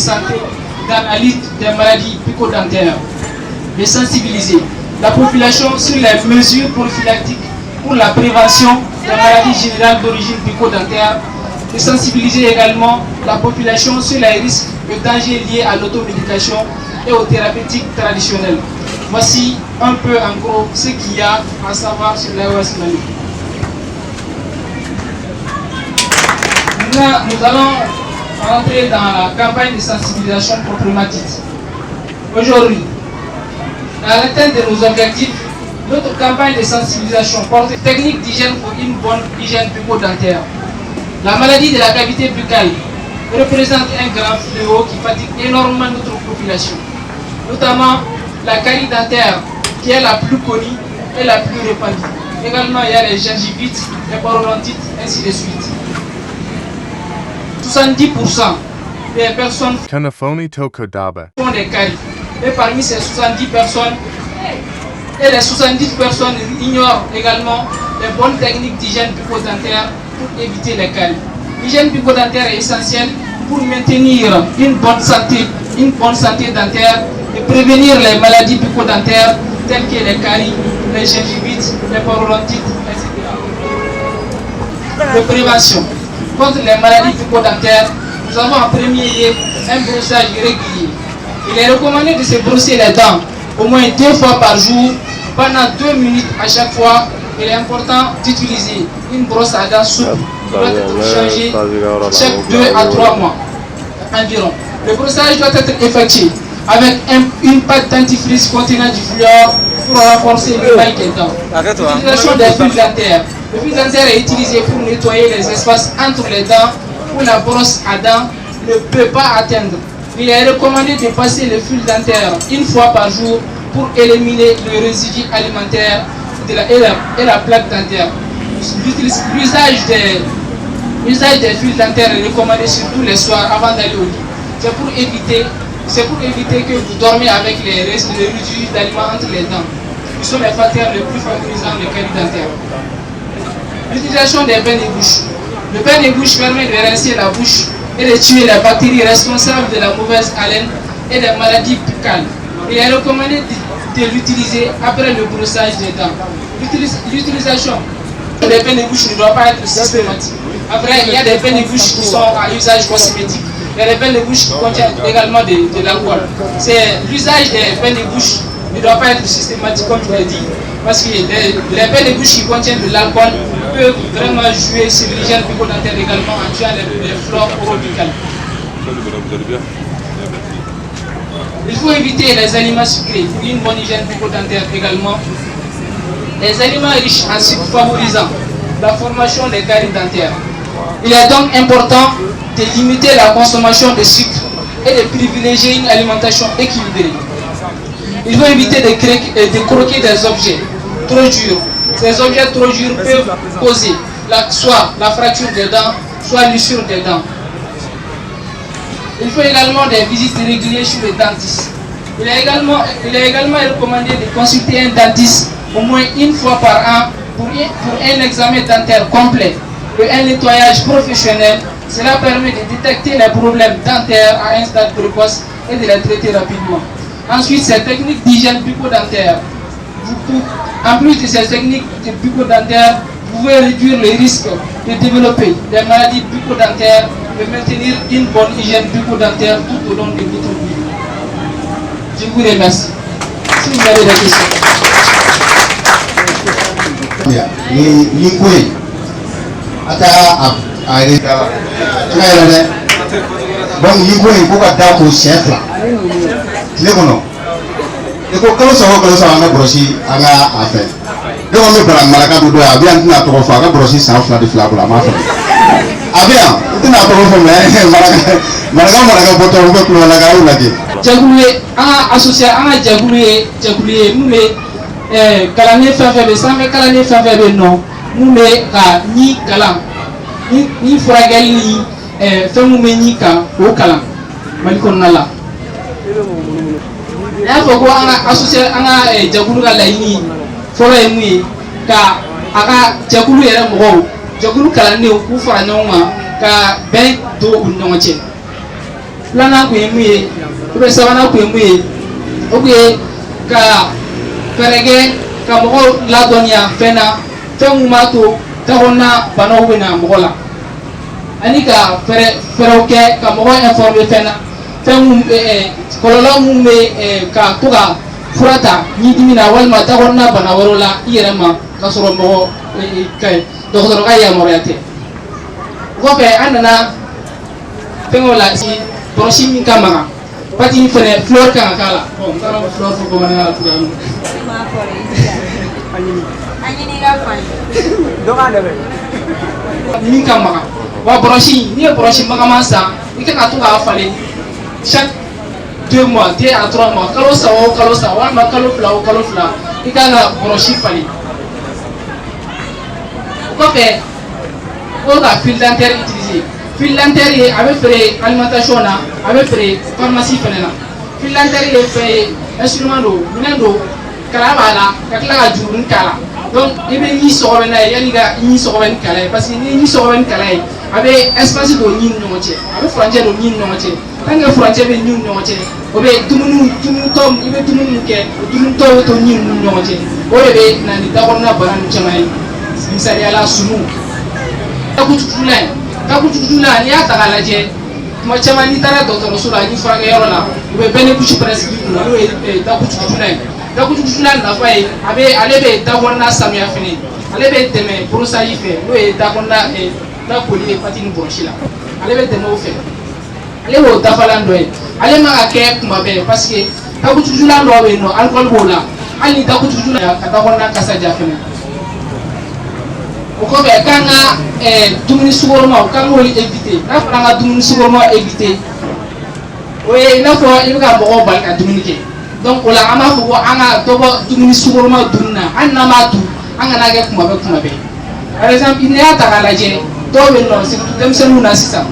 santé dans la lutte des maladies bucco-dentaires, de sensibiliser la population sur les mesures prophylactiques pour la prévention des maladies générales d'origine bucco-dentaire, de sensibiliser également la population sur les risques et dangers liés à l'automédication et aux thérapeutiques traditionnelles. Voici un peu en gros ce qu'il y a à savoir sur l'AOS Mali. Maintenant, nous allons entrer dans la campagne de sensibilisation proprement dite. Aujourd'hui, dans l'atteinte de nos objectifs, notre campagne de sensibilisation porte technique d'hygiène pour une bonne hygiène bucco-dentaire. La maladie de la cavité buccale représente un grand fléau qui fatigue énormément notre population, notamment la carie dentaire qui est la plus connue et la plus répandue. Également, il y a les gingivites, les parodontites, ainsi de suite. 70% des personnes font des caries. Et parmi ces 70 personnes, et les 70 personnes ignorent également les bonnes techniques d'hygiène bucco-dentaire pour éviter les caries. L'hygiène bucco-dentaire est essentielle pour maintenir une bonne santé dentaire et prévenir les maladies bucco-dentaires telles que les caries, les gingivites, les parodontites, etc. De prévention contre les maladies bucco-dentaires, nous avons en premier lieu un brossage régulier. Il est recommandé de se brosser les dents au moins 2 fois par jour pendant 2 minutes à chaque fois. Il est important d'utiliser une brosse à dents souple qui doit être changée chaque 2 à 3 mois environ. Le brossage doit être effectué avec une pâte dentifrice contenant du fluor pour renforcer l'émail des dents. L'utilisation des fils dentaires. Le fil dentaire est utilisé pour nettoyer les espaces entre les dents où la brosse à dents ne peut pas atteindre. Il est recommandé de passer le fil dentaire 1 fois par jour pour éliminer le résidu alimentaire et la plaque dentaire. L'usage des fils dentaires est recommandé surtout les soirs avant d'aller au lit. C'est pour éviter que vous dormez avec les résidus d'aliments entre les dents. Ils sont les facteurs les plus favorisants de caries dentaires. L'utilisation des bains de bouche. Le bain de bouche permet de rincer la bouche et de tuer les bactéries responsables de la mauvaise haleine et des maladies buccales. Il est recommandé de l'utiliser après le brossage des dents. L'utilisation des bains de bouche ne doit pas être systématique. Après, il y a des bains de bouche qui sont à usage cosmétique. Il y a des bains de bouche qui contiennent également de l'alcool. C'est l'usage des bains de bouche ne doit pas être systématique comme je l'ai dit. Parce que les bains de bouche qui contiennent de l'alcool peuvent vraiment jouer sur l'hygiène bucco-dentaire également en tuant les flores orobuccales. Il faut éviter les aliments sucrés pour une bonne hygiène bucco-dentaire également. Les aliments riches en sucre favorisant la formation des caries dentaires. Il est donc important de limiter la consommation de sucre et de privilégier une alimentation équilibrée. Il faut éviter de croquer des objets trop durs. Ces objets trop durs peuvent causer soit la fracture des dents, soit l'usure des dents. Il faut également des visites régulières chez le dentiste. Il est également recommandé de consulter un dentiste au moins 1 fois par an pour un examen dentaire complet et un nettoyage professionnel. Cela permet de détecter les problèmes dentaires à un stade précoce et de les traiter rapidement. Ensuite, ces techniques d'hygiène bucco-dentaire. En plus de ces techniques de bucco-dentaire, vous pouvez réduire les risques de développer des maladies bucco-dentaires et maintenir une bonne hygiène bucco-dentaire tout au long de votre vie. Je vous remercie. Si vous avez des questions. Eko kalau sama anga brosi anga afe. Dia ngomong barang mereka tu dua. Abian tu nak toko faga brosi sama flat di flat pula maaf. Abian itu nak toko faga. Mereka botol buat keluar lagi. Jagule anga asosiasi anga jagule mume kalane fafebe sampai kalane fafebe no mume ka ni kalam ni furagal ni femume ni ka o kalam malikon nala. Ya fo ko anga associé anga jagulu ka layini foro e muyi ka aka jagulu yere mo jagulu kala ne ku fara nyoma ka be do un nyoma che filanan kun ye mun ye ubiyɛn sabanan kun ye mun ye o kun ye ka fɛɛrɛ kɛ ka mɔgɔw ladɔnniya fɛn na fɛn mun b'a to dakɔnɔna banaw bɛ na mɔgɔ la ani ka fɛɛrɛw kɛ ka mɔgɔw informer fɛn na fɛn mun kɔlɔlɔ mun bɛ ka to ka fura ta ɲidimi na walima dakɔnɔna bana wɛrɛw la i yɛrɛ ma k'a sɔrɔ mɔgɔ dɔgɔtɔrɔ ka yamaruya tɛ o kɔfɛ an nana fɛngɛw la bɔrɔsi min ka magan pati fɛnɛ fleur kan ka k'a la n taara fleur fɔ bamanankan la cogoya min min ka magan wa bɔrɔsi n'i ye bɔrɔsi magaman san i kan ka to k'a falen chaque 2 mois 2 à 3 mois kalo saba o kalo saba walima kalo fila o kalo fila i kan ka bɔrɔsi falen o kɔfɛ o ka fil dentaire utiliser fil dentaire ye a bɛ feere alimentation na a bɛ feere pharmacie fɛnɛ na fil dentaire ye fɛn ye instrument don minɛn don kala b'a la ka tila ka jurunin k'a la donc i bɛ ɲi sɔgɔbɛ n'a ye yanni ka ɲi sɔgɔbɛ ni kala ye parce que ni ɲi sɔgɔbɛ ni kala ye a bɛ espace don ɲi ni ɲɔgɔn cɛ a bɛ furancɛ don ɲi ni ɲɔgɔn cɛ tant que furancɛ bɛ ɲi ni ɲɔgɔn cɛ o bɛ dumunitɔ i bɛ dumuni min kɛ o dumunitɔ bɛ to ɲi ni ɲɔgɔn cɛ o de bɛ na ni dakɔnɔna bana ninnu caman ye misaliyala sunu takutugutugulan n'i y'a ta k'a lajɛ tuma caman n'i taara dɔgɔtɔrɔso la ni furakɛyɔrɔ la u bɛ bɛɛ ni couche presque b'i kunna n'o ye takutugutugulan ye takutugutugulan nafa ye ale bɛ dakɔnɔna sanuya fɛnɛ ale bɛ tɛmɛ brossage fɛ n'o ye dakɔnɔna lakoli ye pati ni bɔrɔsi la ale bɛ tɛmɛ o fɛ ale b'o dafalan dɔ ye ale man ka kɛ kuma bɛɛ parce que takutugutugulan dɔw bɛ yen nɔ alcool b'o la hali ni takutugutugulan ka dakɔnɔna kasa ja fɛnɛ o kɔfɛ k'an ka dumuni sugɔrɔmaw k'an k'olu éviter n'a fɔra an ka dumuni sugɔrɔmaw éviter o ye i n'a fɔ i bɛ ka mɔgɔw bali ka dumuni kɛ donc o la an b'a fɔ ko an ka dɔ bɔ dumuni sugɔrɔmaw dunni na hali n'an b'a dun an kana kɛ kuma bɛɛ par exemple n'i y'a ta k'a lajɛ dɔw bɛ yen nɔ surtout denmisɛnninw na sisan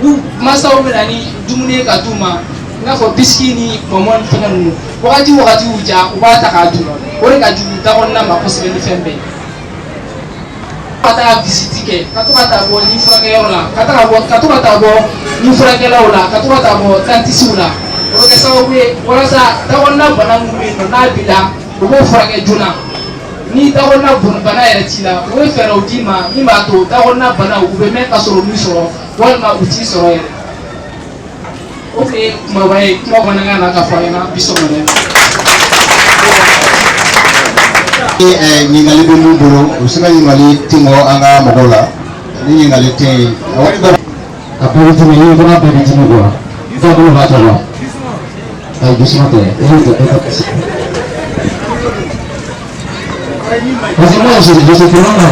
n'u mansaw bɛ na ni dumuni ye ka d'u ma i n'a fɔ biscuit ni bonbon ni fɛngɛ ninnu wagati y'u ja u b'a ta k'a dun o de ka jugu dakɔnɔna ma kosɛbɛ ni fɛn bɛɛ ka taa visite kɛ ka to ka taa bɔ ni furakɛyɔrɔ la ka to ka taa bɔ ni furakɛlaw la ka to ka taa bɔ dentisiw la o bɛ kɛ sababu ye walasa dakɔnɔna bana minnu bɛ yen nɔ n'a b'i la u b'o furakɛ joona ni dakɔnɔna bana yɛrɛ t'i la u bɛ fɛɛrɛw d'i ma min b'a to dakɔnɔna banaw u bɛ mɛn ka sɔrɔ u m'i sɔrɔ walima u t'i sɔrɔ yɛrɛ o tun ye kumaba ye kuma bamanankan na ka fɔ a ɲɛna bi sɔgɔmada ɲininkali bɛ mun bolo u bɛ se ka ɲininkali tɛmɛ an ka mɔgɔw la ni ɲininkali tɛ yen a bɛɛ bɛ tɛmɛ i fana bɛɛ bɛ tɛmɛ quoi dɔw bolo b'a tɔgɔ ayi dusuma tɛ e y'o tɛ e ka kasi parce que moi je suis vraiment là.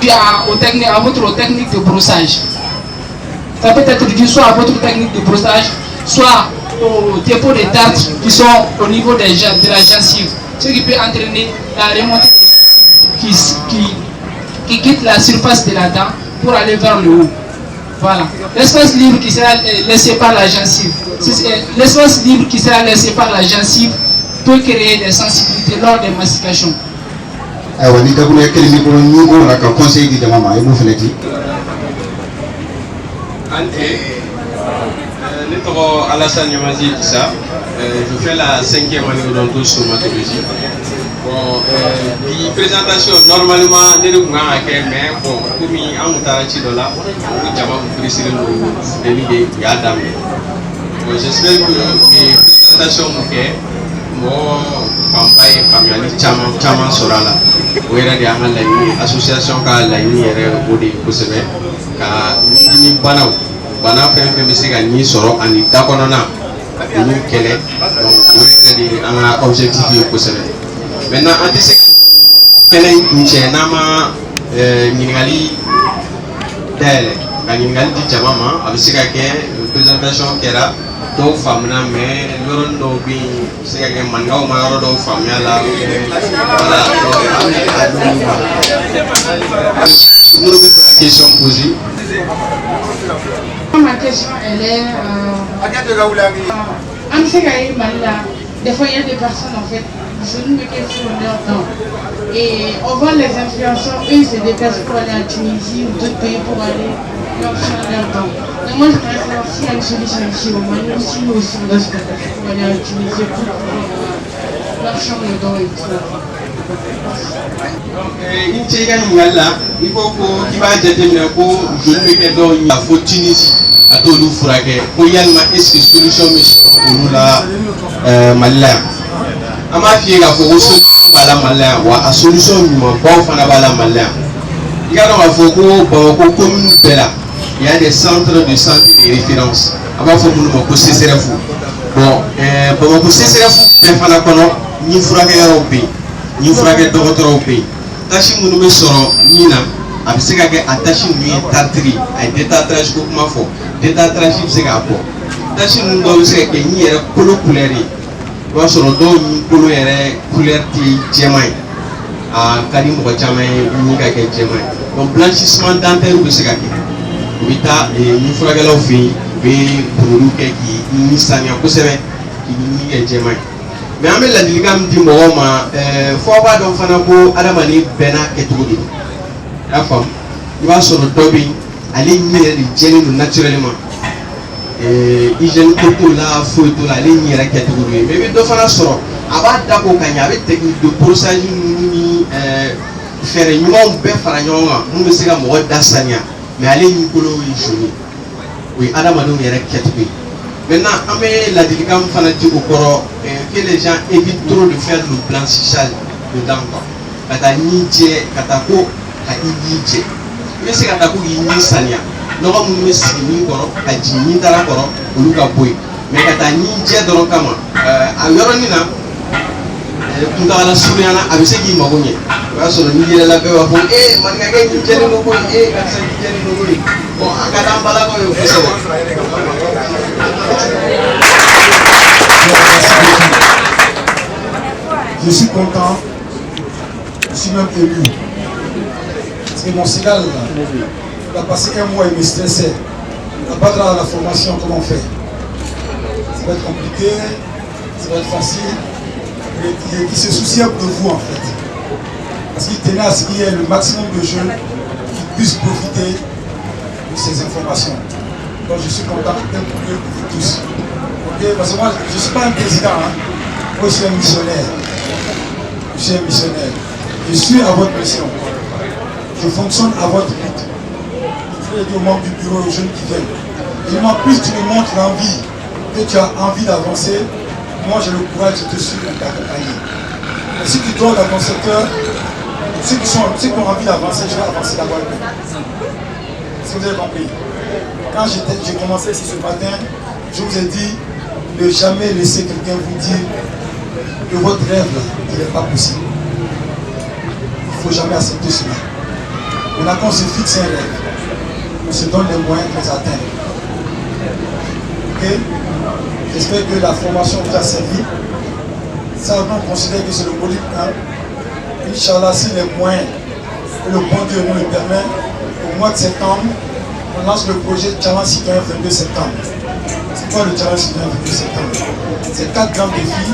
Puis à votre technique de brossage, ça peut être dû soit à votre technique de brossage, soit au dépôt des dartres qui sont au niveau de la gencive, ce qui peut entraîner la remontée des gencives qui quitte la surface de la dent pour aller vers le haut. Voilà. L'espace libre qui sera laissé par la gencive, l'espace libre qui sera laissé par la gencive peut créer des sensibilités lors des mastications. ayiwa ni dakuruya kelen b'i bolo ni o la ka conseil di jama ma i b'o fana di. Ne tɔgɔ Alassane Yamazi Issa, je fais la 5e année d'odontostomatologie. Bon, puis présentation normalement ne de kun kan ka kɛ mais bon komi an kun taara ci dɔ la ko jama kun peresilen don futɛni de u y'a daminɛ. Bon j'espère que présentation mun kɛ mɔgɔ fanba ye faamuyali caman sɔrɔ a la o yɛrɛ de y'an ka laɲini association ka laɲini yɛrɛ o de ye kosɛbɛ ka ɲidimi bana fɛn fɛn bɛ se ka ɲi sɔrɔ ani da kɔnɔna olu kɛlɛ donc o yɛrɛ de ye an ka objectif ye kosɛbɛ maintenant an tɛ se kɛnɛ in kuncɛ n'an ma ɲininkali dayɛlɛ ka ɲininkali di jama ma a bɛ se ka kɛ présentation kɛra dɔw faamuna mais yɔrɔnin dɔw bɛ yen se ka kɛ maninkaw ma yɔrɔ dɔw faamuya la voilà donc an bɛ a dɔn minnu bɛ fɛ ka question poser. Ma question elle est en fait, Mali là, des fois il y a des personnes en fait, je ne me questionne pas. Et on voit les influenceurs, eux, ils se déplacent pour aller en Tunisie ou d'autres pays pour aller blanchir leur dents. Donc moi, je voudrais savoir s'il y a une solution ici au Mali ou si nous aussi on doit se déplacer pour aller en Tunisie pour pouvoir blanchir nos dents et tout ça. Donc, il faut qu'il va déterminer que je ne vais pas il faut Tunisie à tout le fourrage. Pour y aller, est-ce que solution pour nous là, Malien. À ma fille, il faut que solution à la Malien ou à solution bon fan à la Malien. Il y a dans faut que commune Bella, il y a des centres de santé de référence. Avant faut que nous me poser fou. Bon, pour poser fou, des fan à connaître, ni fourrage au pays. Ni frage docteur au pays tashi munu be soro nina a se ka ke attache ni tatri ay détatrage ko kuma fo détatrage se ka ko tashi munu do se ke ni yere kolo couleur yi wa soro do ni kolo yere couleur ti jemay a kadi mo jamay ni ka ke jemay donc blanchissement dentaire be se ka ke wita ni frage law fi be produit ke ki ni sanya ko sebe ki ni ke jemay mais on met la diligame du moment faut avoir donc fana ko adamani bena ketudi la femme il va sur le dobby aller nier les gènes naturellement hygiène ko la photo la ligne la ketudi mais do fana soro aba dako kanya avec technique de brossage ni faire ñom be fara ñonga mu be siga mo dasanya mais aller ni ko lo joni oui adamani yere ketudi. Maintenant, on met la diligame fanatique au corps que les gens évitent trop de faire le blanchissage dedans. Kata nidje, katako, kaidije. Mais c'est katako qui est sania. Nous avons mis sini koro, kajini tara koro, oluka boy. Mais kata nidje dans le kama. À l'oranina, tout à la souriana, avec ce qui m'a gagné. Parce que nidje la paix va faire. Eh, mangaga nidje no boy, eh, kasa nidje no boy. Bon, akada mbala ko yo fese. Je suis content, je suis même élu. Parce que mon signal, il a passé un mois et il me stressait. Il n'a pas de la formation, comment on fait. Ça va être compliqué, ça va être facile. Il se souciait de vous en fait. Parce qu'il tenait à ce qu'il y ait le maximum de jeunes qui puissent profiter de ces informations. Donc je suis content d'être pour vous tous. Okay, parce que moi, je ne suis pas un président, hein. Moi je suis un missionnaire. Je suis un missionnaire. Je suis à votre mission. Je fonctionne à votre rythme. Je vais dire aux membres du bureau, aux jeunes qui viennent. Et moi, plus tu me montres l'envie, que tu as envie d'avancer, moi j'ai le courage de te suivre et t'accompagner. Mais si tu dors dans ton secteur, ceux qui ont envie d'avancer, je vais avancer d'abord. Est-ce que vous avez compris? Quand j'ai commencé ici ce matin, je vous ai dit, ne jamais laisser quelqu'un vous dire que votre rêve là, il n'est pas possible. Il ne faut jamais accepter cela. Maintenant qu'on se fixe un rêve, on se donne les moyens de les atteindre. Ok? J'espère que la formation vous a servi. Ça, on considère que c'est le module 1. Inch'Allah, si les moyens et le bon Dieu nous le permet, au mois de septembre, on lance le projet Challenge Citoyen 22 septembre. C'est quoi le Challenge Citoyen 22 septembre? C'est 4 grands défis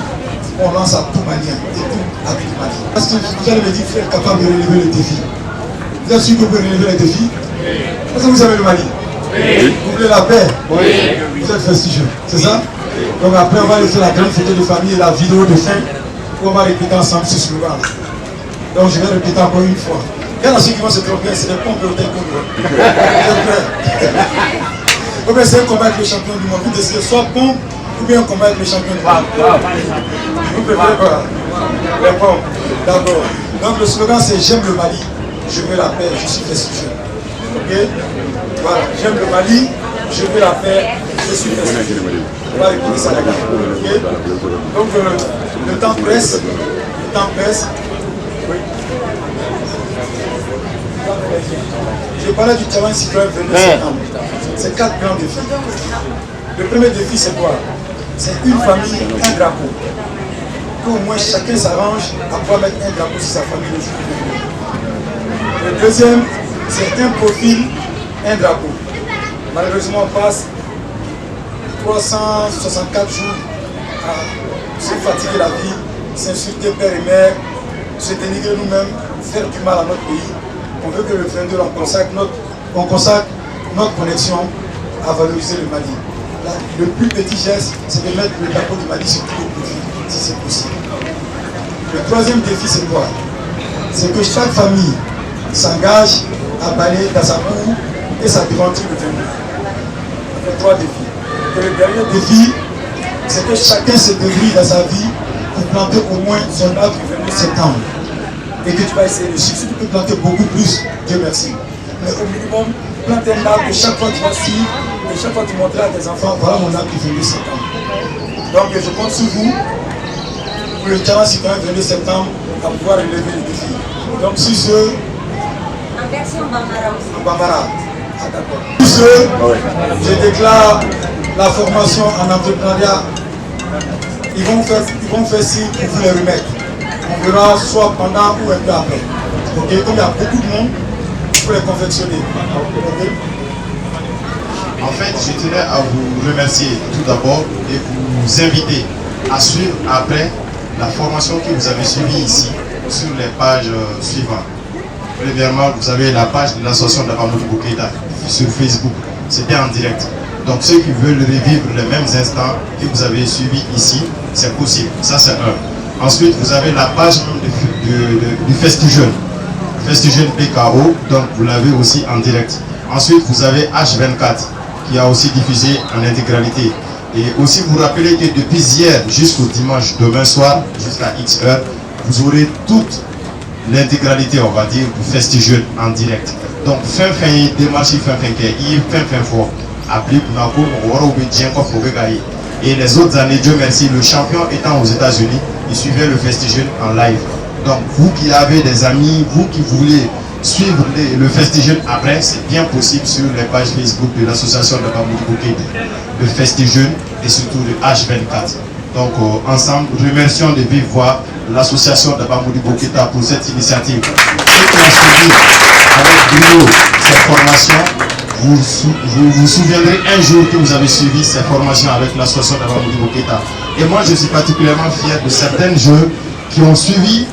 qu'on lance à tout Malien et tout à tout Mali. Est-ce que vous allez me dire que vous êtes capable de relever le défi? Vous êtes sûr que vous pouvez relever le défi? Est-ce que vous avez le Mali? Oui. Vous voulez la paix? Oui. Vous êtes prestigieux, c'est ça? Donc après on va laisser la grande photo de famille et la vidéo de fin où on va répéter ensemble ce slogan. Donc je vais répéter encore une fois. Il y en a ceux qui vont se tromper, c'est des pompes de taekwondo. Vous êtes prêts? Ou bien c'est un combat avec le champion du monde. Vous décidez soit pompe ou bien un combat avec le champion du monde. Vous préférez quoi? Les pompes. D'accord. Donc le slogan c'est j'aime le Mali, je veux la paix, je suis prestigieux. Ok? Voilà. J'aime le Mali, je veux la paix, je suis prestigieux. On va répéter ça là-bas. Ok? Donc le temps presse. Le temps presse. Oui. Je parlais du challenge citoyen 22 septembre. C'est 4 grands défis. Le premier défi, c'est quoi? C'est une famille, un drapeau. Qu'au moins chacun s'arrange à pouvoir mettre un drapeau sur sa famille le jour du 22. Le deuxième, c'est un profil, un drapeau. Malheureusement, on passe 364 jours à se fatiguer la vie, s'insulter père et mère, se dénigrer nous-mêmes, faire du mal à notre pays. On veut que le 22, on consacre notre connexion à valoriser le Mali. Là, le plus petit geste, c'est de mettre le drapeau du Mali sur tous les profils, si c'est possible. Le troisième défi, c'est quoi? C'est que chaque famille s'engage à balayer dans sa cour et sa devanture le 22. Les trois défis. Et le dernier défi, c'est que chacun se débrouille dans sa vie pour planter au moins son arbre le 22 septembre. Et que tu vas essayer de suivre. Si tu peux planter beaucoup plus, Dieu merci. Mais au minimum, plante un arbre que chaque fois tu vas suivre, et chaque fois tu montreras à tes enfants, voilà mon arbre du 22 septembre. Donc je compte sur vous pour le challenge citoyen 22 septembre à pouvoir relever les défis. Donc sur ce, en version Bambara aussi. En Bambara. Ah, d'accord. Sur ce, je déclare la formation en entrepreneuriat. Ils vont faire signe pour vous les remettre. On verra soit pendant ou un peu après. Ok, comme il y a beaucoup de monde, il faut les confectionner. Okay. En fait, je tenais à vous remercier tout d'abord et vous inviter à suivre après la formation que vous avez suivie ici sur les pages suivantes. Premièrement, vous avez la page de l'association d'Abamoudou Keïta sur Facebook. C'était en direct. Donc ceux qui veulent revivre les mêmes instants que vous avez suivis ici, c'est possible. Ça, c'est un. Ensuite, vous avez la page du Festijeune. Festijeune PKO, donc vous l'avez aussi en direct. Ensuite, vous avez H24 qui a aussi diffusé en intégralité. Et aussi vous rappelez que depuis hier jusqu'au dimanche, demain soir, jusqu'à X heure, vous aurez toute l'intégralité, on va dire, du Festijeune en direct. Donc, fin démarche, fin fort. Et les autres années, Dieu merci, le champion étant aux États-Unis, il suivait le Festijeune en live. Donc, vous qui avez des amis, vous qui voulez suivre le Festijeune après, c'est bien possible sur les pages Facebook de l'association de Bamoudou Keïta, le Festijeune et surtout le H24. Donc, ensemble, remercions de vive voix l'association de Bamoudou Keïta pour cette initiative. Ceux qui ont suivi avec brio cette formation, vous vous souviendrez un jour que vous avez suivi ces formations avec l'association de Bamoudou Keïta. Et moi, je suis particulièrement fier de certains jeunes qui ont suivi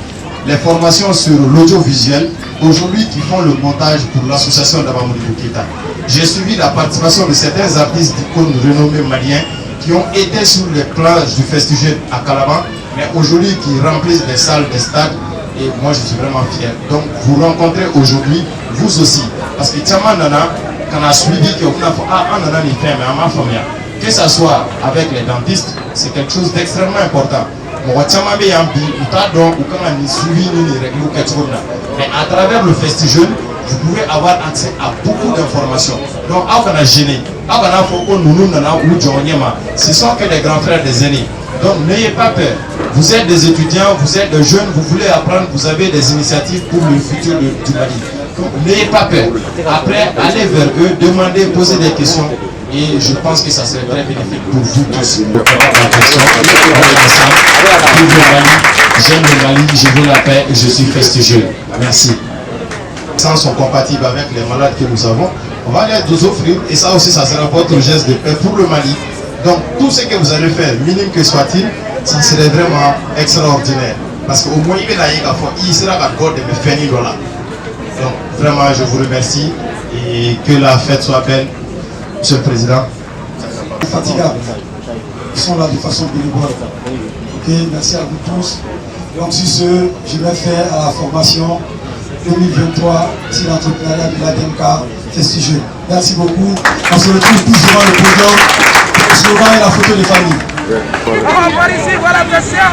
les formations sur l'audiovisuel, aujourd'hui qui font le montage pour l'association d'Abamoudou Keïta. J'ai suivi la participation de certains artistes d'icônes renommés maliens qui ont été sur les plages du Festijeune à Calaban, mais aujourd'hui qui remplissent des salles, des stades, et moi je suis vraiment fier. Donc vous rencontrez aujourd'hui, vous aussi, parce que Tchama Nana, quand on a suivi que vous avez que ce soit avec les dentistes, c'est quelque chose d'extrêmement important. Mais à travers le Festijeune, vous pouvez avoir accès à beaucoup d'informations. Donc, ce sont que des grands frères des aînés. Donc, n'ayez pas peur. Vous êtes des étudiants, vous êtes des jeunes, vous voulez apprendre, vous avez des initiatives pour le futur du Mali. Donc, n'ayez pas peur. Après, allez vers eux, demandez, posez des questions. Et je pense que ça serait très bénéfique pour vous tous. J'aime le Mali, je veux la paix et je suis Festijeune. Merci. Les gens sont compatibles avec les malades que nous avons. On va les nous offrir et ça aussi, ça sera votre geste de paix pour le Mali. Donc, tout ce que vous allez faire, minime que soit-il, ça serait vraiment extraordinaire. Parce qu'au moins, il sera d'accord de me faire une dollar. Donc, vraiment, je vous remercie et que la fête soit belle. Monsieur le Président. Fatigables. Ils sont là de façon bénévole. Ok, merci à vous tous. Donc sur ce, je vais faire à la formation 2023 sur l'entrepreneuriat de l'ADMK Festijeune. Merci beaucoup. On se retrouve tous devant le podium pour le slogan et la photo des familles. On va voir ici, voilà le président.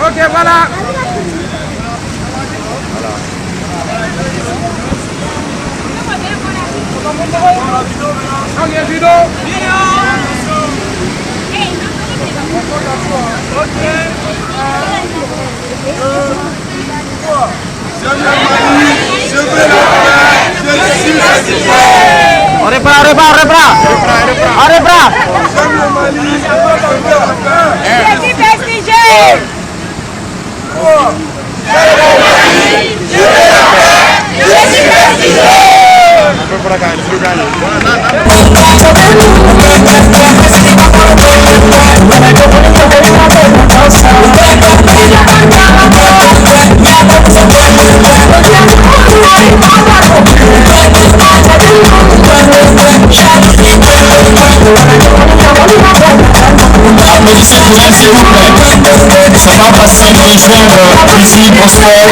Ok, voilà. Ok, Judo. On est prêt. Por acá, rejoindre ici au sport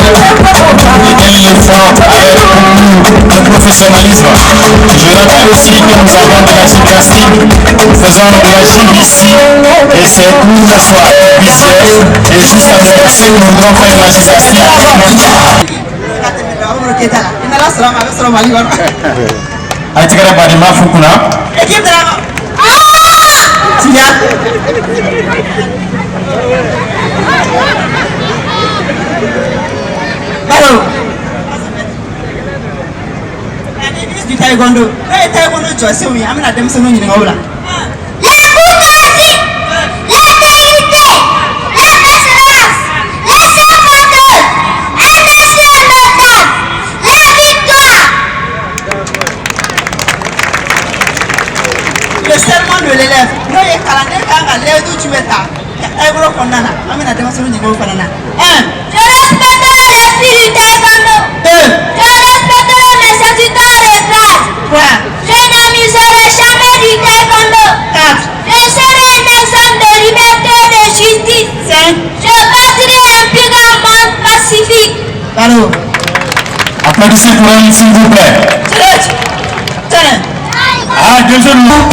et gagner le fort avec le professionnalisme. Je rappelle aussi que nous avons de la gymnastique, nous faisons de la gym ici et c'est tout ce soir et juste après passer nous voulons faire de la gymnastique. Aitikara bari mafukuna. Du taekwondo. Taekwondo tu as oui, amena dem sonu ni ngawla. Le serment de l'élève. Non, il y a calendrier quand on lève d'où tu es là. Taekwondo kondana. Amena dem sonu ni ngawla kondana. 1. Je respecterai les filles du taekwondo. 2. Je respecterai mes étudiants de classe. 3. Je n'amuserai jamais du taekwondo. 4. Je serai un exemple de liberté et de justice. 5. Je bâtirai un plus grand monde pacifique. Bravo. Applaudissez pour elle, s'il vous plaît. Tenez. Ah, deuxième mot.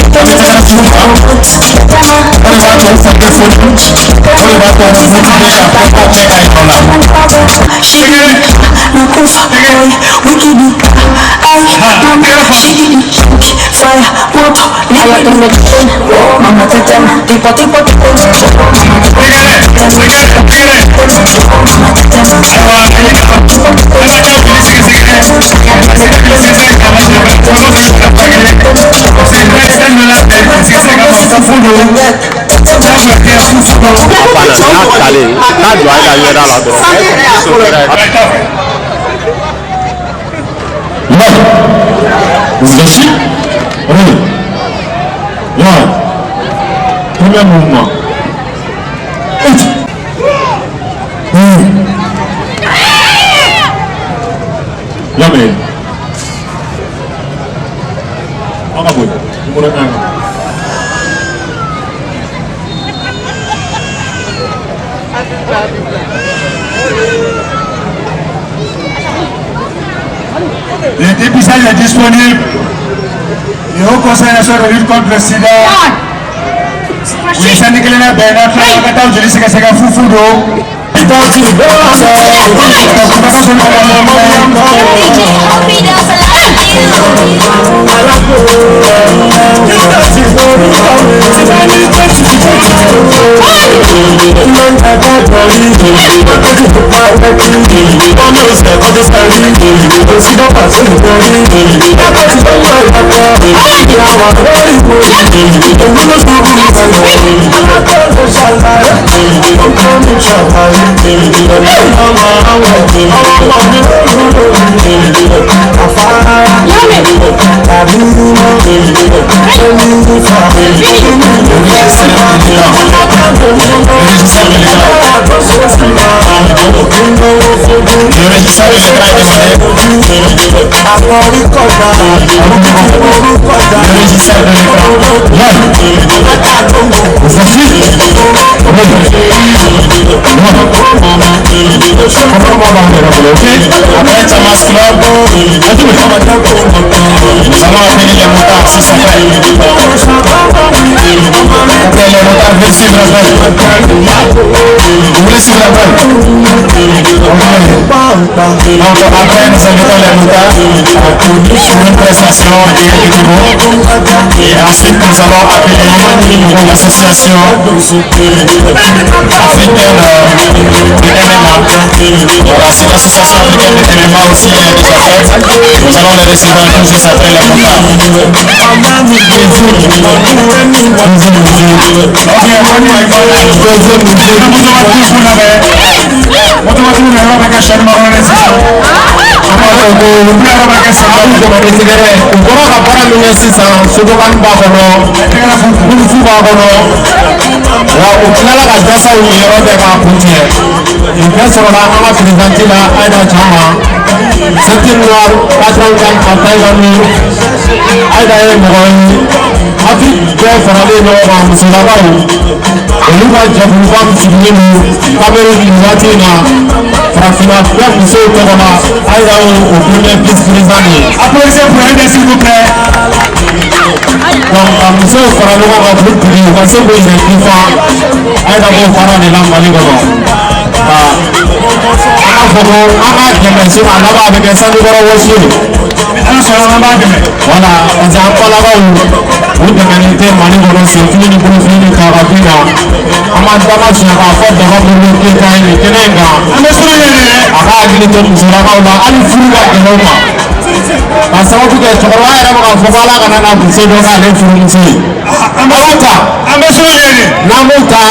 Premier mouvement. Jamais. On va voir. Le dépistage est disponible. Le Haut Conseil national de lutte contre le sida. Oui, ça n'est que l'un des nôtres. Je dis que c'est un foufoudo. Après Thomas Club, nous allons appeler les motards si ça fait. Après les motards, vous suivre la balle. Vous voulez suivre la balle? Donc après nous invitons les motards pour une prestation du groupe. Et ensuite nous allons appeler l'association africaine de MMA. Voilà, c'est l'association africaine de MMA aussi déjà faite. Nous allons les recevoir tout juste après les motards. Aïda et Mouraï, Afrique doit faire aller dans le Sénégal. Et nous, nous avons souligné le Cameroun du Latina, Francina, bien que c'est au Corona, Aïda au premier vice-président. Applaudissez pour Aïda, s'il vous plaît. Donc, nous sommes pour aller voir un groupe privé, parce que vous êtes différents. Aïda va faire des langues malheureuses. Avec un centre de aussi. Voilà, on a un peu là-bas où vous demandez Mali, c'est fini pour finir Carabina. On m'a dit que la faute de votre métier quand il est Kenenga. On est sur les Arabes, nous sommes là-bas, on a fou là, et non pas. Parce que vous êtes trop loin, on va là, on a poussé dans la lettre pour nous dire. Amata, Namuta,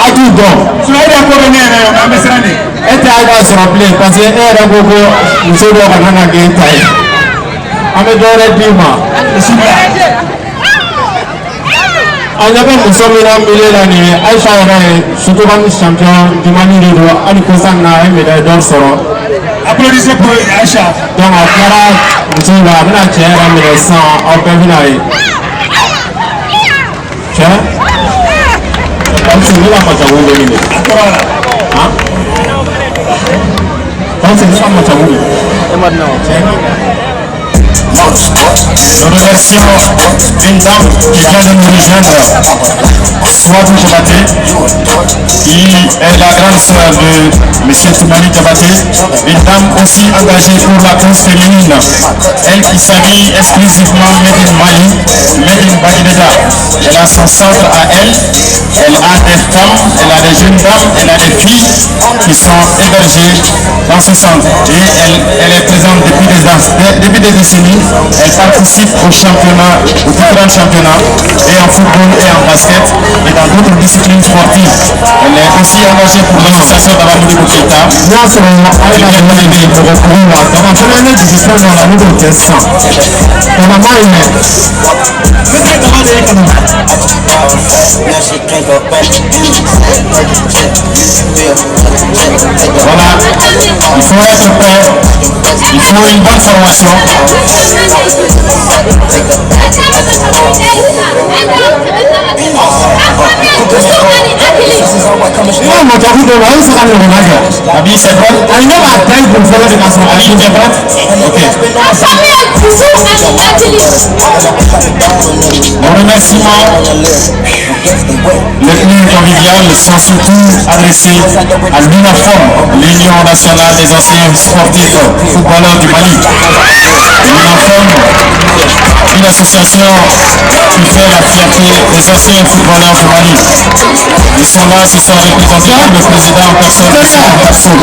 Adudo. Sur les colonels, Amesrani. Et Aïda se rappelait, parce que era beaucoup, nous sommes là, on a gagné. Amedore Dima. Anyabel Musomina Milani, Aïcha surtout quand champion du Mali de droit, Alikosana et médaille d'or soro. Applaudissez pour Aïcha. Donc à Kara, nous avons la terre à 1900 en Pévinaï. Tiens, c'est nous la Machaouli. Hein? C'est nous la Machaouli. Et maintenant, nous remercions une dame qui vient de nous rejoindre, Souadou Diabaté, qui est la grande sœur de M. Toumani Diabaté, une dame aussi engagée pour la cause féminine, elle qui s'habille exclusivement Made in Mali, Made in Bagdada. Elle a son centre à elle, elle a des femmes, elle a des jeunes dames, elle a des filles qui sont hébergées dans ce centre. Et elle est présente depuis des décennies. Elle participe au championnat, aux différents championnats, et en football et en basket, et dans d'autres disciplines sportives. Elle est aussi engagée pour l'association d'Abamoudi Bokita. Bien sûr, elle a été pour recourir là. Dans la première année du système dans la route de 1500. On a mal aimé. Voilà, il faut être prêt, il faut une bonne formation. Non, mon chéri, de l'oreille, c'est pas le ménage. Abi, c'est vrai. Elle n'a pas taille pour faire des nations. Abi, c'est vrai. Ok. Mon remerciement, les plus conviviales sont surtout adressés à l'UNAFOM, l'Union nationale des anciens sportifs footballeurs du Mali. L'UNAFOM, une association qui fait la fierté des anciens footballeurs du Mali. Ils sont là, ce sont représentés par le président en personne de Saint-Berceau.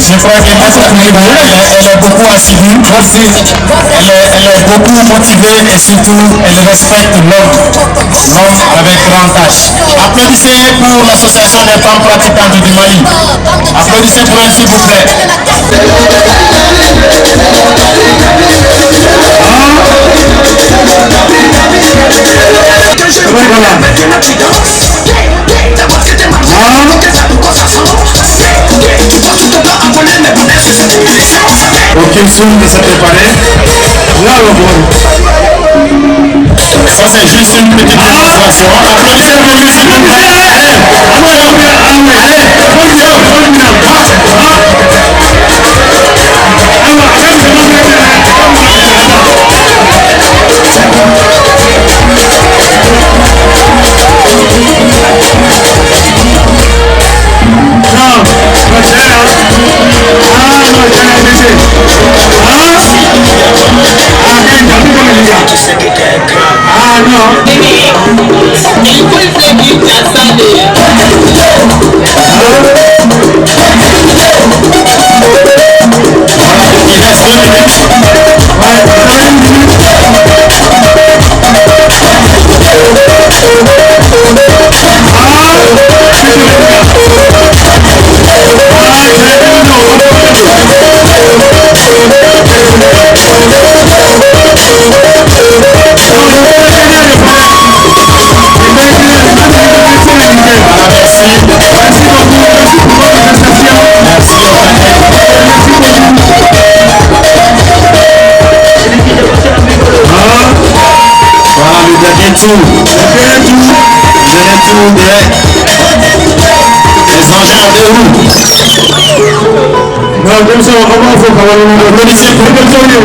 Je crois que elle est beaucoup assidue, elle est beaucoup motivée et surtout elle respecte l'homme avec grand H. Applaudissez pour l'association des femmes pratiquantes du Mali. Applaudissez pour elle s'il vous plaît. Aucune somme de se préparer. Là, ça c'est juste une petite démonstration. Applaudissez pour lui s'il vous plaît. des engins de roue.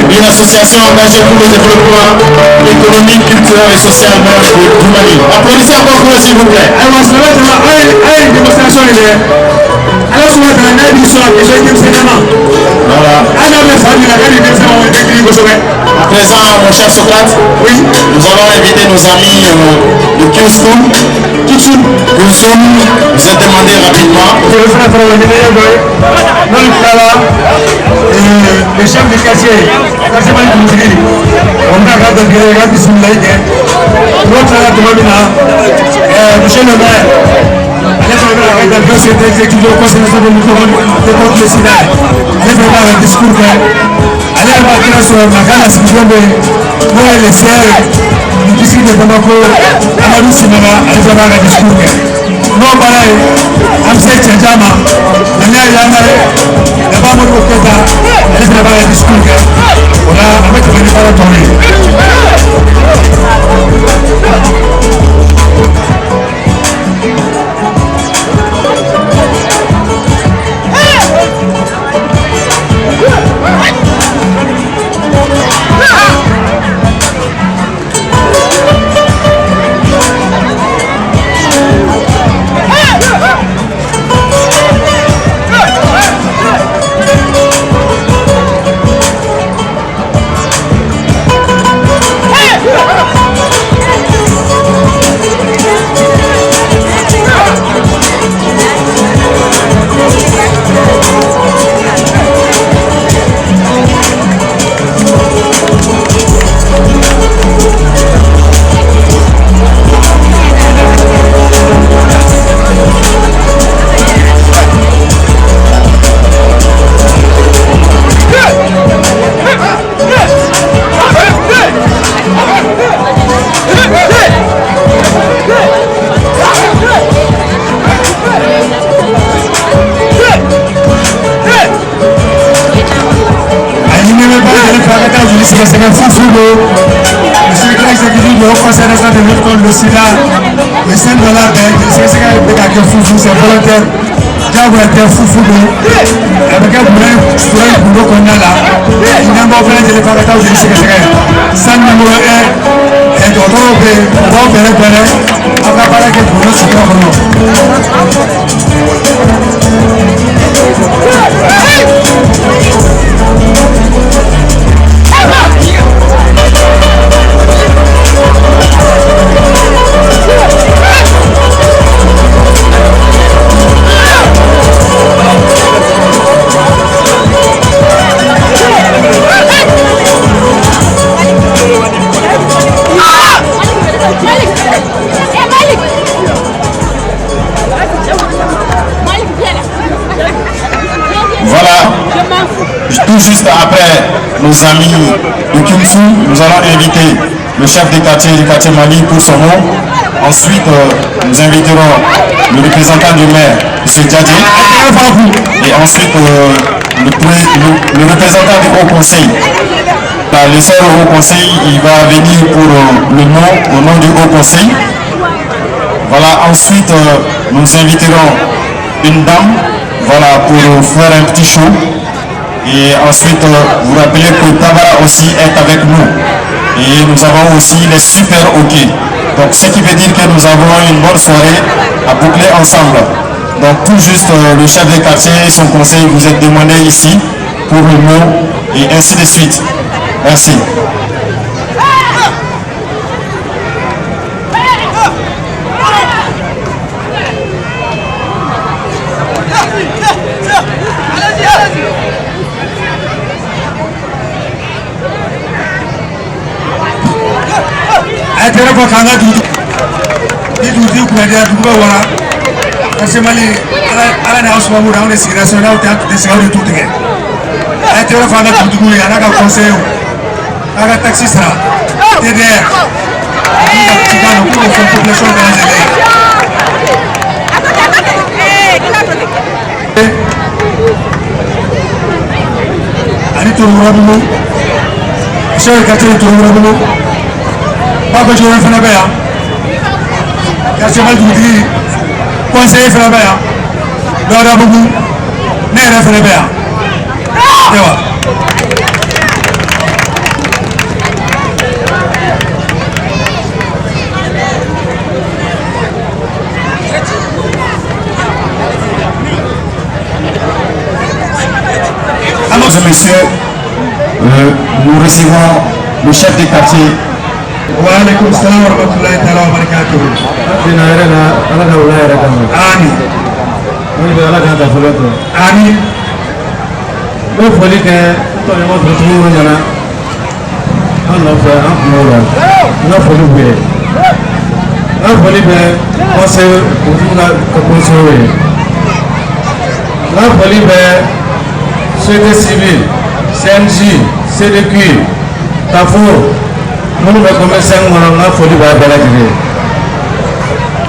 Une association engagée pour le développement économique, culturel et social du Mali. Applaudissez encore pour eux, s'il vous plaît. Voilà. À présent, mon cher Socrate, oui, nous allons inviter nos amis de Kyusum. Vous êtes demandé rapidement. Le chef de quartier, on a regardé monsieur le maire, le secrétaire exécutif du Haut Conseil national de lutte contre le sida, le sein de la paix, le secrétaire exécutif Foufou, c'est volontaire. Diabo était Foufou, avec un problème, pour qu'on a là, il n'a pas besoin de l'épargnage du secrétaire. Ça, numéro 1, et d'autres, on va faire après parler que pour nous, c'est pas vraiment. Tout juste après nos amis de Kyusum, nous allons inviter le chef du quartier Mali pour son nom. Ensuite, nous inviterons le représentant du maire, M. Djadji. Et ensuite, le représentant du Haut Conseil. Le seul Haut Conseil, il va venir pour le nom, au nom du Haut Conseil. Voilà, ensuite, nous inviterons une dame, voilà, pour faire un petit show. Et ensuite, vous rappelez que Tabara aussi est avec nous. Et nous avons aussi les super hockey. Donc, ce qui veut dire que nous avons une bonne soirée à boucler ensemble. Donc, tout juste, le chef de quartier et son conseil vous êtes demandé ici pour le mot et ainsi de suite. Merci. Tera ko kanga dudu ni dudu ko dia dudu wala kasi mali ala na osma mu raune sigration na uta de sigaro tout tege ay tera ko kanga dudu ya na ka conseil aga taxi sra TDR ni tigano ko ko population de ani to rabuno monsieur le quartier to rabuno Papa Joël Fanabaya, Yachemal Doudri, conseiller Fanabaya, Dora Boubou, Nera Fanabaya. Mesdames et messieurs, nous recevons le chef du quartier. Wa alaikum salam wa rahmatullahi ta'ala wa barakatuh. Amin. Amin. Nous voulons que tout le monde retrouve un enfant, un moral. Nous voulons que on se construire. Nous voulons que société civile, CNJ, CDQ, CAFO, nous devons commencer à nous faire des bagages.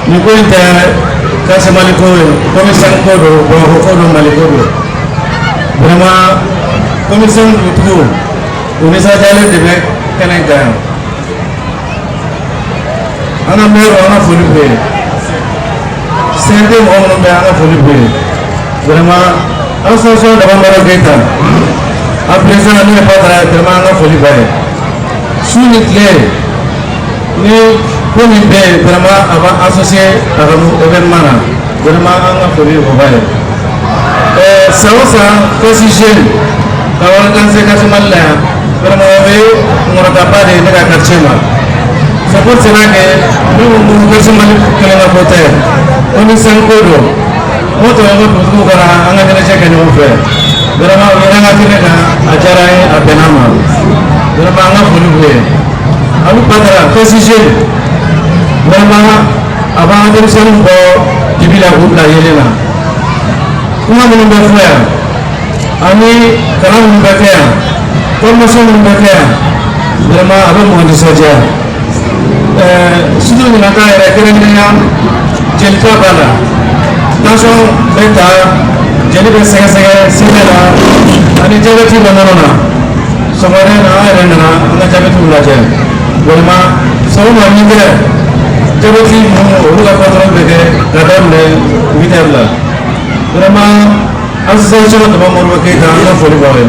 Nous pouvons faire des malicos, commission de malicos. Vraiment, commission de tout, on est allé de Canada. On a mis on a fait le pays. C'est un peu on a fait le pays. Vraiment. Association de Bambara Geta. À présent, nous n'avons pas tellement de folie. Sous les clés, nous pouvons vraiment associer à l'événement. Vraiment, on a folie. Ça, c'est jeune. Quand on a commencé à faire mal, vraiment, on n'a pas de quartier. C'est pour cela que nous avons fait mal que les apôtres. On est sans code. Moi, je vais vous dire que je vais vous faire. Vraiment, je vais vous dire que je vais vous faire. Vraiment, je vais vous dire. Je vais vous dire que si je vraiment, avant de vous dire que je vais vous dire, comment vous allez faire? Ami, comment vous allez faire? Comment vous allez faire? Vraiment, avant de vous dire. Si vous avez un cas, je vais vous dire. Attention, l'État, j'ai dit que c'est là, on est déjà tout le monde. So on a jamais tout la terre. Vraiment, ça va m'amener. J'ai dit on va pas trop béger, la dame de 8 heures là. Vraiment, association de Mamour Keita, on a fait le boy.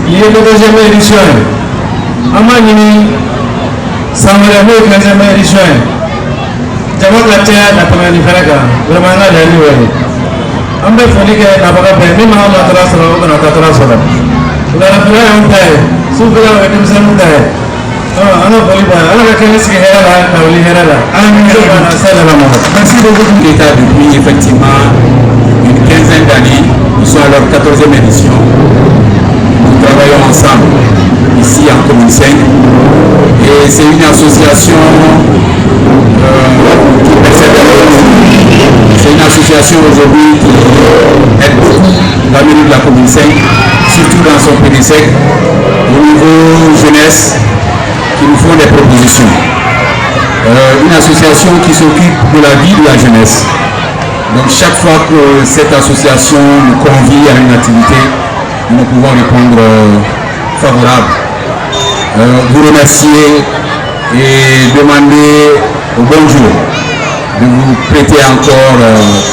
Il y a la deuxième édition. Amani, ça m'a l'air que la deuxième édition. Jaman latihan na pengani mereka bermana dari luar. Ambil foni ke nampaknya berani mahal terasa orang nak terasa orang. Udah pernah yang tay, suka orang itu bisa mudah. Anak boleh bah, anak kekini sih hera lah, kawali hera lah. Merci beaucoup l'État depuis effectivement une quinzaine d'années. Ils sont à leur 14e édition. Nous travaillons ensemble ici en commune 5 et c'est une association c'est une association aujourd'hui qui aide beaucoup la mairie de la commune 5, surtout dans son PDSEC, au niveau jeunesse, qui nous font des propositions. Une association qui s'occupe de la vie de la jeunesse. Donc chaque fois que cette association nous convie à une activité, nous pouvons répondre favorable. Vous remercier et demander au bonjour de vous prêter encore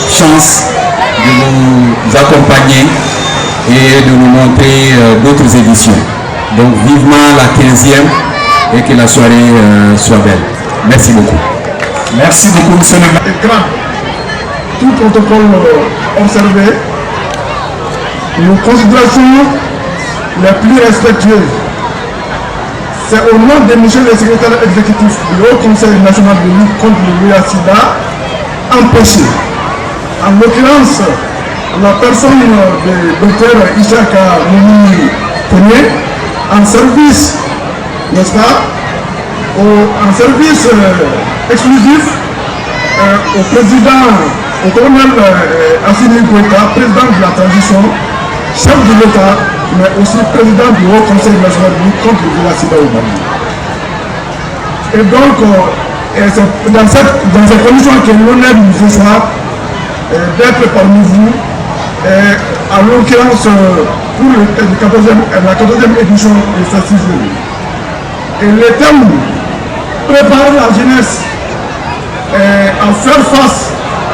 chance, de nous accompagner et de nous montrer d'autres éditions. Donc vivement la 15e et que la soirée soit belle. Merci beaucoup. Merci beaucoup, monsieur le maire. Tout protocole observé, nos considérations les plus respectueuses. C'est au nom de monsieur le secrétaire exécutif du Haut Conseil national de lutte contre le VIH/SIDA empêché. En l'occurrence, la personne de Dr Ishaka Mouni Pone en service, n'est-ce pas, en service exclusif au président, au colonel Assimi Goïta, président de la transition, chef de l'État, mais aussi président du Haut Conseil national de lutte contre le VIH/SIDA au Mali. Et donc, c'est dans ces conditions que l'honneur nous ce soir d'être parmi vous, en l'occurrence pour la 14e édition du festival. Et le thème préparer la jeunesse à faire face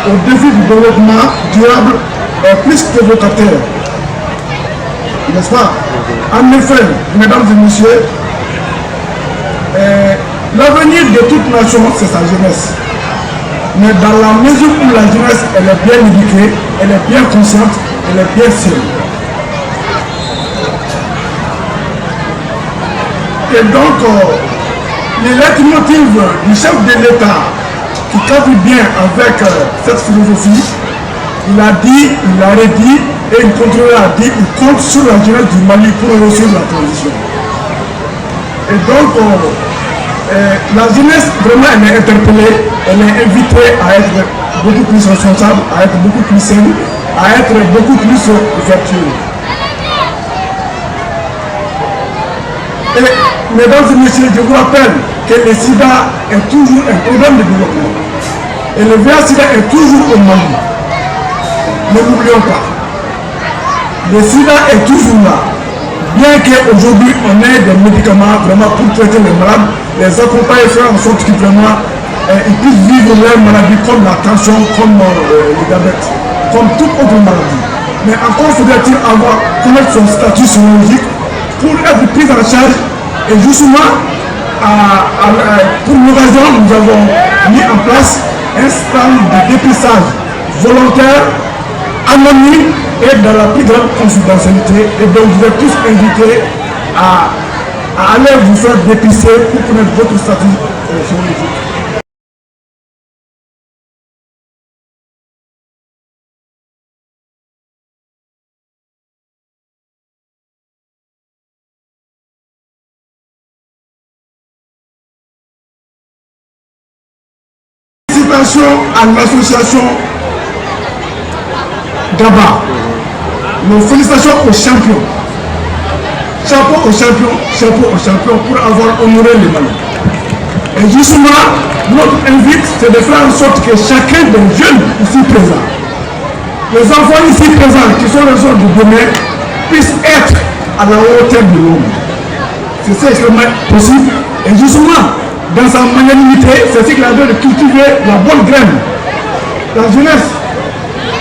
aux défis du développement durable est plus qu'évocateur. N'est-ce pas? En effet, mesdames et messieurs, l'avenir de toute nation, c'est sa jeunesse. Mais dans la mesure où la jeunesse, elle est bien éduquée, elle est bien consciente, elle est bien seule. Et donc, les leitmotiv du chef de l'État qui cadre bien avec cette philosophie, il a dit, il a redit et il continuera à dire, il compte sur la jeunesse du Mali pour réussir la transition. Et donc, la jeunesse, vraiment, elle est interpellée, elle est invitée à être beaucoup plus responsable, à être beaucoup plus saine, à être beaucoup plus vertueuse. Et, mesdames et messieurs, je vous rappelle que le sida est toujours un problème de développement. Et le VIH-Sida est toujours au Mali. Ne l'oublions pas. Le sida est toujours là. Bien qu'aujourd'hui on ait des médicaments vraiment pour traiter les malades, les accompagner, faire en sorte qu'ils vraiment ils puissent vivre leur maladie comme la tension, comme le diabète, comme toute autre maladie. Mais encore faudrait-il connaître son statut sérologique pour être pris en charge. Et justement, pour l'occasion, nous avons mis en place un stand de dépistage volontaire, anonyme et dans la plus grande confidentialité. Et donc vous êtes tous invités à aller vous faire dépister pour connaître votre statut sérologique. À l'association GABA. Nos félicitations aux champions. Chapeau aux champions pour avoir honoré les Mali. Et justement, notre invite, c'est de faire en sorte que chacun des jeunes ici présents, les enfants ici présents qui sont les gens de demain, puissent être à la hauteur de l'homme. C'est ça extrêmement possible. Et justement, dans sa magnanimité, c'est ce qu'il a besoin de cultiver la bonne graine. La jeunesse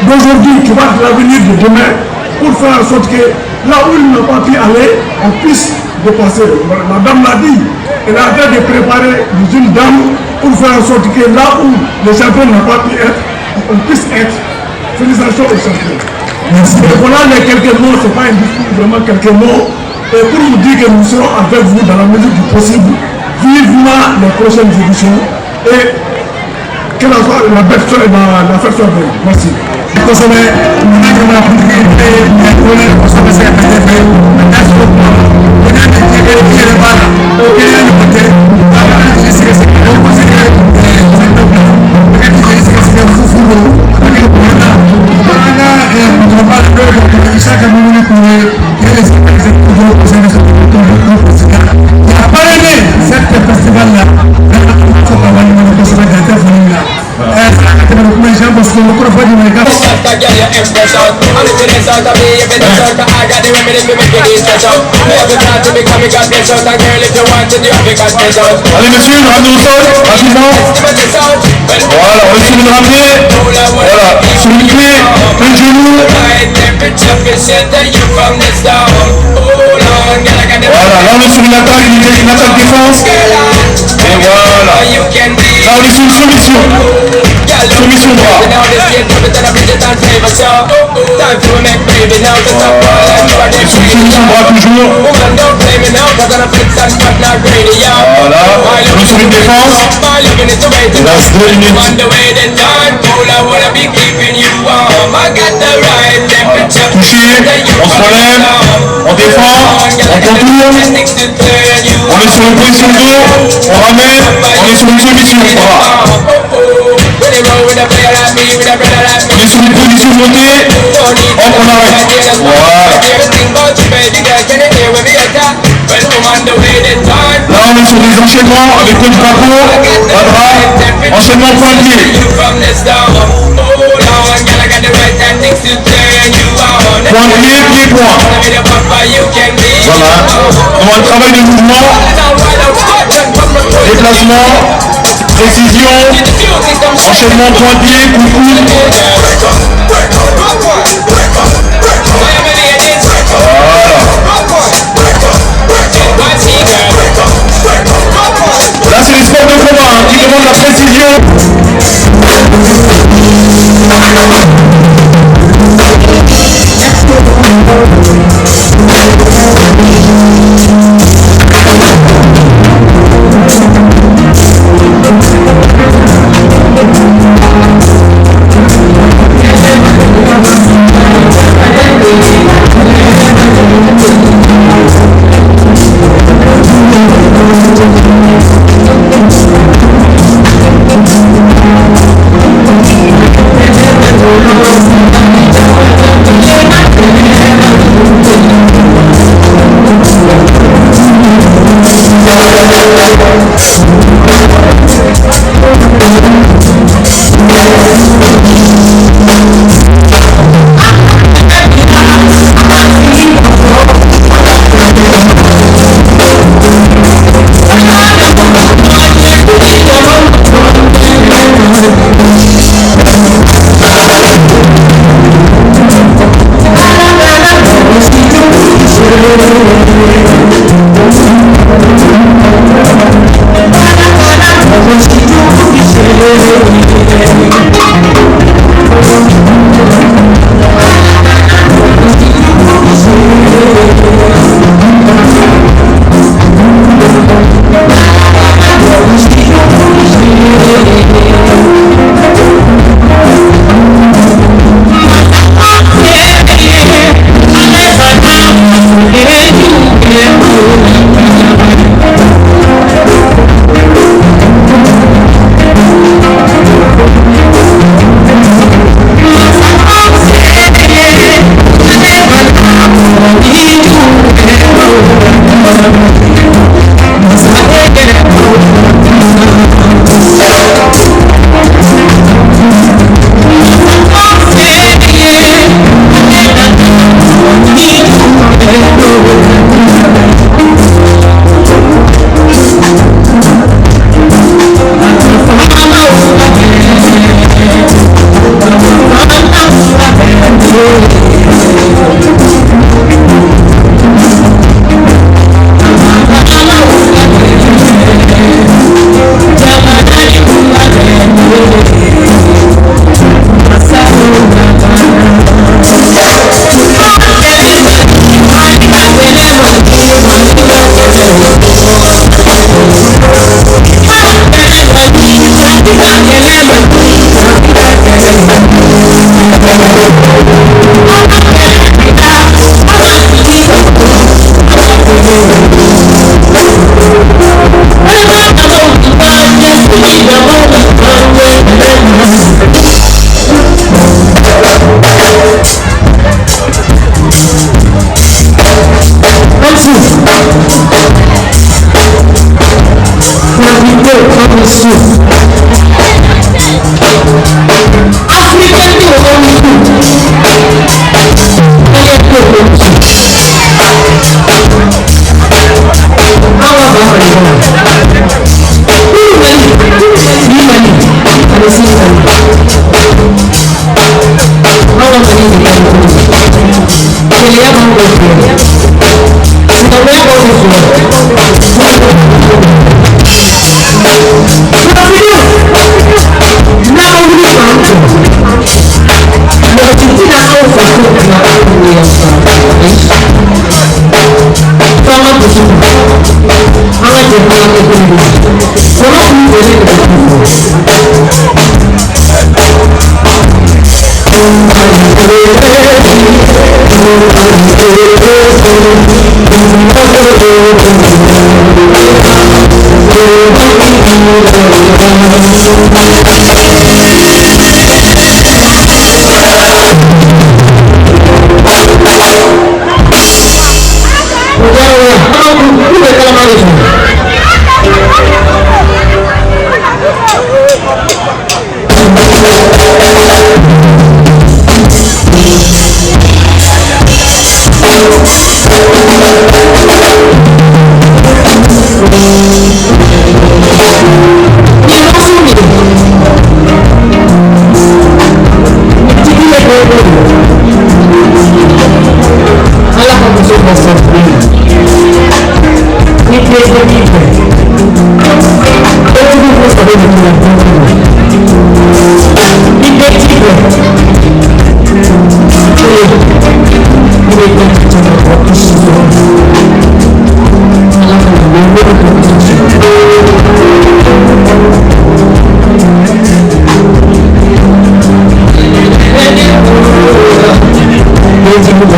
d'aujourd'hui qui va de l'avenir de demain pour faire en sorte que là où il n'a pas pu aller, on puisse dépasser. Madame l'a dit, elle a fait de préparer les jeunes dames pour faire en sorte que là où les champions n'ont pas pu être, on puisse être. Félicitations aux champions. Merci. Et voilà les quelques mots, ce n'est pas un discours, vraiment quelques mots. Et pour vous dire que nous serons avec vous dans la mesure du possible. Vivement les prochaines éditions et que la bête soit la fête soit belle. Merci. Allez monsieur, ramenez au sol, rapidement. Voilà, on essaie de le ramener. Voilà, sur le pied, le genou. Voilà, là on est sur une attaque défense. Et voilà. Là on est sur une soumission. Soumission droit. Soumission droit toujours. Voilà, on est sur une défense. Il reste 2 minutes. Touché, on se relève, on défend, on contourne. On est sur une position de dos, on ramène, on est sur une soumission droit. On est sur une position montée, hop, on arrête. Voilà. Là on est sur des enchaînements avec le drapeau, à droite, enchaînement point de pied. Point de pied, pied-point. Voilà. On va le travail de mouvement. déplacement, précision, enchaînement pointé, coucou. Là c'est les sports de combat qui demandent la précision. Oh,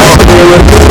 Thank you.